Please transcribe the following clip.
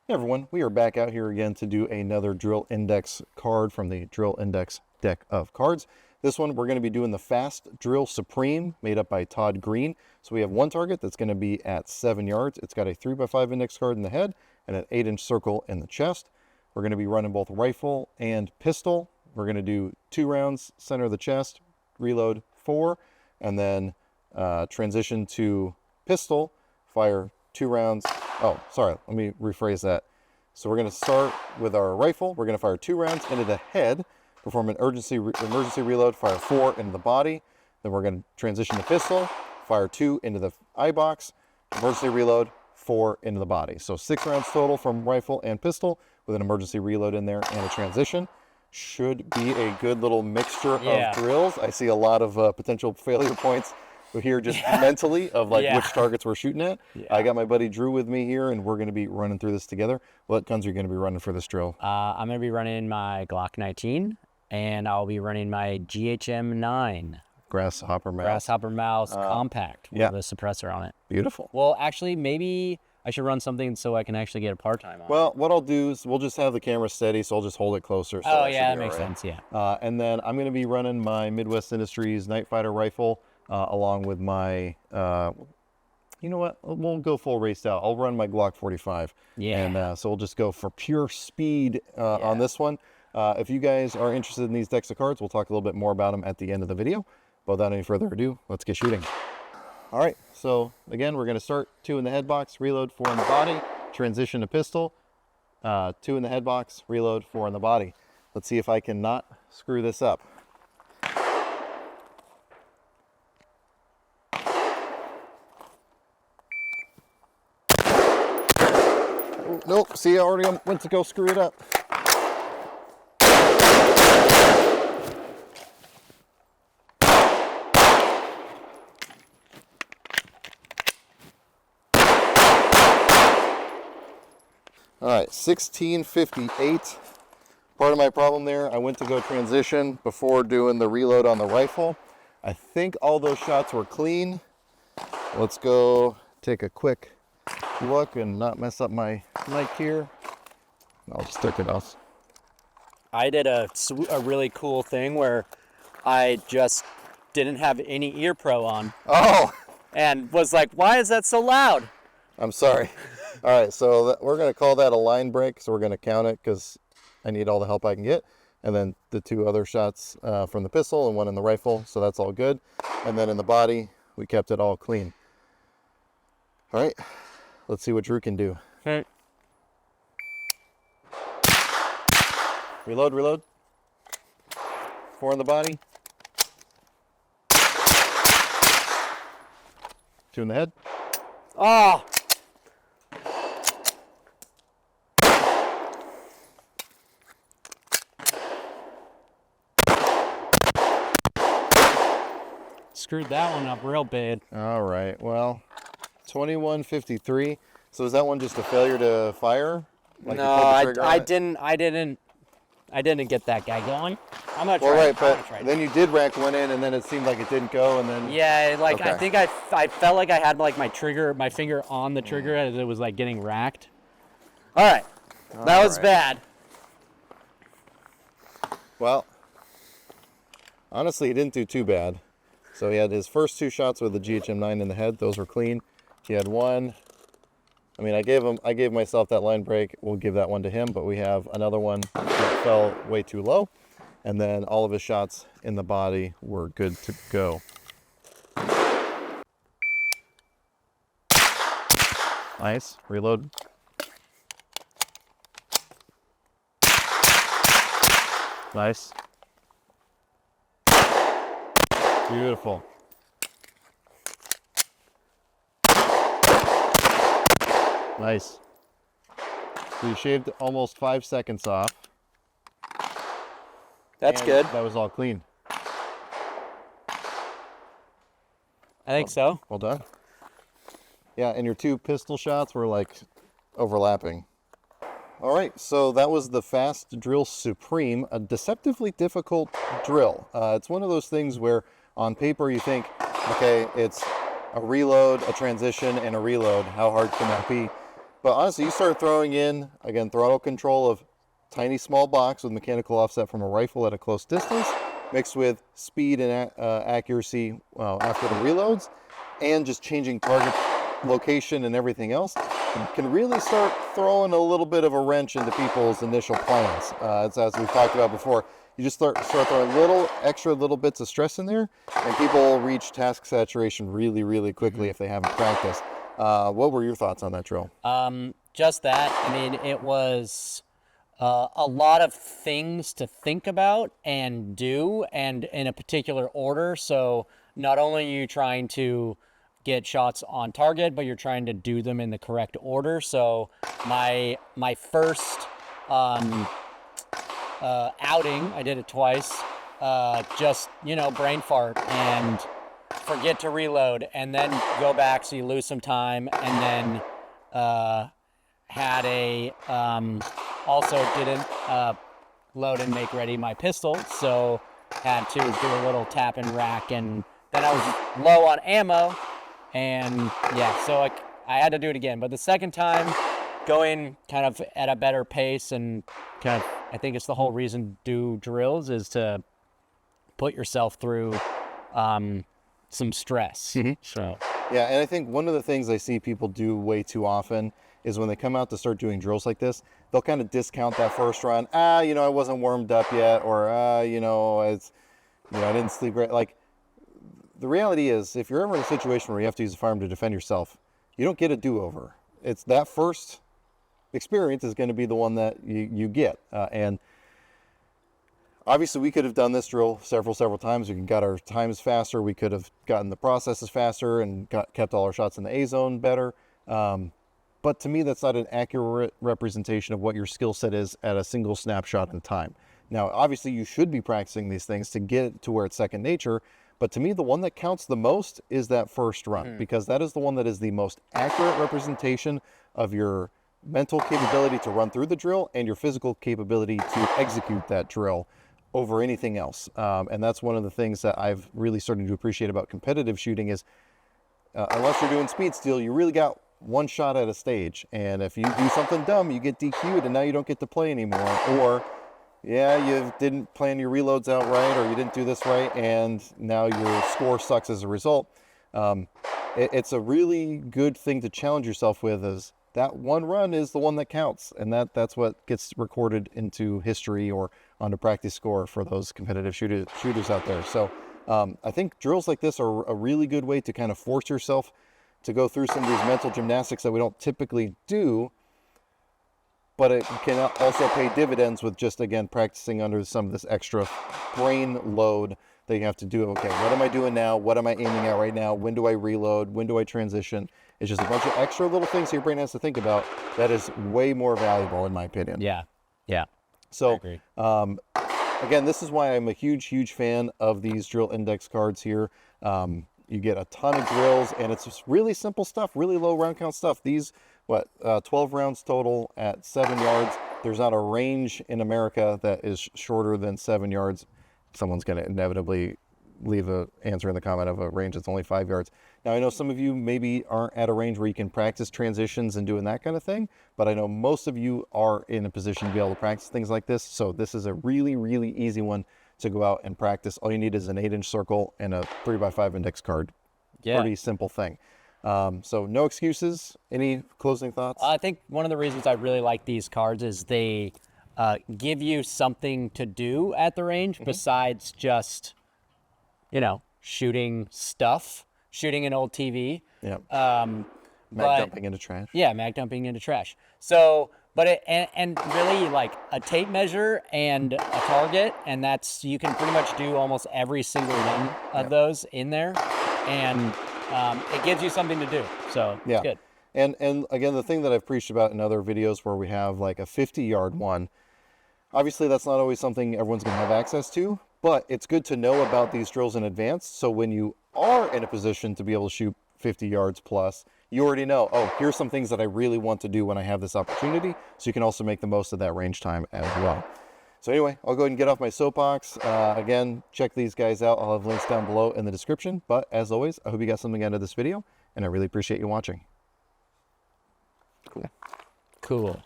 Hey everyone, we are back out here again to do another Drill Index card from the Drill Index deck of cards. This one we're going to be doing the Fast Drill Supreme, made up by Todd Green. So we have one target that's going to be at 7 yards. It's got a 3x5 index card in the head and an 8-inch circle in the chest. We're going to be running both rifle and pistol. We're going to do 2 rounds, center of the chest, reload 4, and then transition to pistol, fire 2 rounds. Oh, sorry, let me rephrase that. So we're going to start with our rifle. We're going to fire 2 rounds into the head, perform an emergency reload, fire 4 into the body. Then we're going to transition to pistol, fire 2 into the eye box, emergency reload, 4 into the body. So 6 rounds total from rifle and pistol with an emergency reload in there and a transition. Should be a good little mixture of drills. I see a lot of potential failure points here just mentally of like which targets we're shooting at. I got my buddy Drew with me here, and we're going to be running through this together. What guns are you going to be running for this drill? I'm going to be running my Glock 19, and I'll be running my GHM 9. Grasshopper mouse. Grasshopper mouse compact with a suppressor on it. Beautiful. Well, actually, maybe I should run something so I can actually get a part-time on Well, what I'll do is we'll just have the camera steady, so I'll just hold it closer. So that makes sense, and then I'm going to be running my Midwest Industries Night Fighter rifle, along with my, you know what, we'll go full raced out. I'll run my Glock 45. And so we'll just go for pure speed on this one. If you guys are interested in these decks of cards, we'll talk a little bit more about them at the end of the video. But without any further ado, let's get shooting. All right, so again, we're going to start 2 in the head box, reload 4 in the body, transition to pistol, 2 in the head box, reload 4 in the body. Let's see if I can not screw this up. Oh, nope, see, I already went to go screw it up. All right, 1658. Part of my problem there, I went to go transition before doing the reload on the rifle. I think all those shots were clean. Let's go take a quick look and not mess up my mic here. I'll just take it off. I did a really cool thing where I just didn't have any ear pro on. Oh! And was like, why is that so loud? I'm sorry. All right, so we're going to call that a line break, so we're going to count it because I need all the help I can get. And then the 2 other shots from the pistol and 1 in the rifle, so that's all good. And then in the body, we kept it all clean. All right, let's see what Drew can do. Okay. Reload, reload. 4 in the body. 2 in the head. Oh! Screwed that one up real bad. All right, well, 2153. So is that one just a failure to fire? Like no, I didn't get that guy going. I'm gonna try. Well, right, but then you did rack one in, and then it seemed like it didn't go, and then like okay. I think I felt like I had like my finger on the trigger as it was like getting racked. All right, that was bad. Well, honestly, he didn't do too bad. So he had his first 2 shots with the GHM 9 in the head; those were clean. He had 1. I mean, I gave myself that line break. We'll give that one to him, but we have another one that fell way too low. And then all of his shots in the body were good to go. Nice. Reload. Nice. Beautiful. Nice. So you shaved almost 5 seconds off. That's good. That was all clean. I think so. Well done. Yeah, and your 2 pistol shots were like overlapping. All right, so that was the Fast Drill Supreme, a deceptively difficult drill. It's one of those things where on paper you think, okay, it's a reload, a transition, and a reload. How hard can that be? But honestly, you start throwing in, again, throttle control of tiny small box with mechanical offset from a rifle at a close distance, mixed with speed and accuracy after the reloads, and just changing target location and everything else, can really start throwing a little bit of a wrench into people's initial plans. As we've talked about before, you just start throwing little bits of stress in there, and people reach task saturation really, really quickly if they haven't practiced. What were your thoughts on that drill? Just that. I mean, it was a lot of things to think about and do, and in a particular order. So not only are you trying to get shots on target, but you're trying to do them in the correct order. So my first outing, I did it twice, just, brain fart and forget to reload, and then go back so you lose some time, and then had a also didn't load and make ready my pistol, so had to do a little tap and rack, and then I was low on ammo, and yeah, so I had to do it again. But the second time, going kind of at a better pace, and kind of, I think it's the whole reason do drills is to put yourself through some stress. So yeah, and I think one of the things I see people do way too often is when they come out to start doing drills like this, they'll kind of discount that first run. I wasn't warmed up yet, or I didn't sleep right. Like, the reality is, if you're ever in a situation where you have to use a firearm to defend yourself, you don't get a do-over. It's that first experience is going to be the one that you get. And obviously, we could have done this drill several times. We got our times faster. We could have gotten the processes faster and kept all our shots in the A zone better. But to me, that's not an accurate representation of what your skill set is at a single snapshot in time. Now, obviously, you should be practicing these things to get to where it's second nature. But to me, the one that counts the most is that first run, because that is the one that is the most accurate representation of your mental capability to run through the drill and your physical capability to execute that drill over anything else. And that's one of the things that I've really started to appreciate about competitive shooting is, unless you're doing speed steal, you really got one shot at a stage. And if you do something dumb, you get DQ'd and now you don't get to play anymore. Or, yeah, you didn't plan your reloads out right, or you didn't do this right, and now your score sucks as a result. It's a really good thing to challenge yourself with, is that one run is the one that counts, and that's what gets recorded into history or onto practice score for those competitive shooters out there. So I think drills like this are a really good way to kind of force yourself to go through some of these mental gymnastics that we don't typically do, but it can also pay dividends with just, again, practicing under some of this extra brain load that you have to do. Okay, what am I doing now? What am I aiming at right now? When do I reload? When do I transition? It's just a bunch of extra little things your brain has to think about that is way more valuable, in my opinion. yeah. So, I agree. Again, this is why I'm a huge fan of these drill index cards here. You get a ton of drills, and it's just really simple stuff, really low round count stuff. These, 12 rounds total at 7 yards. There's not a range in America that is shorter than 7 yards. Someone's going to inevitably leave an answer in the comment of a range that's only 5 yards. Now, I know some of you maybe aren't at a range where you can practice transitions and doing that kind of thing, but I know most of you are in a position to be able to practice things like this. So this is a really easy one to go out and practice. All you need is an 8-inch circle and a 3x5 index card. Yeah. Pretty simple thing. So no excuses. Any closing thoughts? I think one of the reasons I really like these cards is they give you something to do at the range besides just, shooting stuff, shooting an old TV. Yeah. Mag dumping into trash. Yeah, mag dumping into trash. So, but and really, like, a tape measure and a target, and you can pretty much do almost every single one of those in there, and it gives you something to do. So it's good. And again, the thing that I've preached about in other videos where we have like a 50-yard one, obviously that's not always something everyone's going to have access to, but it's good to know about these drills in advance. So when you are in a position to be able to shoot 50 yards plus, you already know, oh, here's some things that I really want to do when I have this opportunity. So you can also make the most of that range time as well. So anyway, I'll go ahead and get off my soapbox. Again, check these guys out. I'll have links down below in the description. But as always, I hope you got something out of this video, and I really appreciate you watching. Cool. Cool.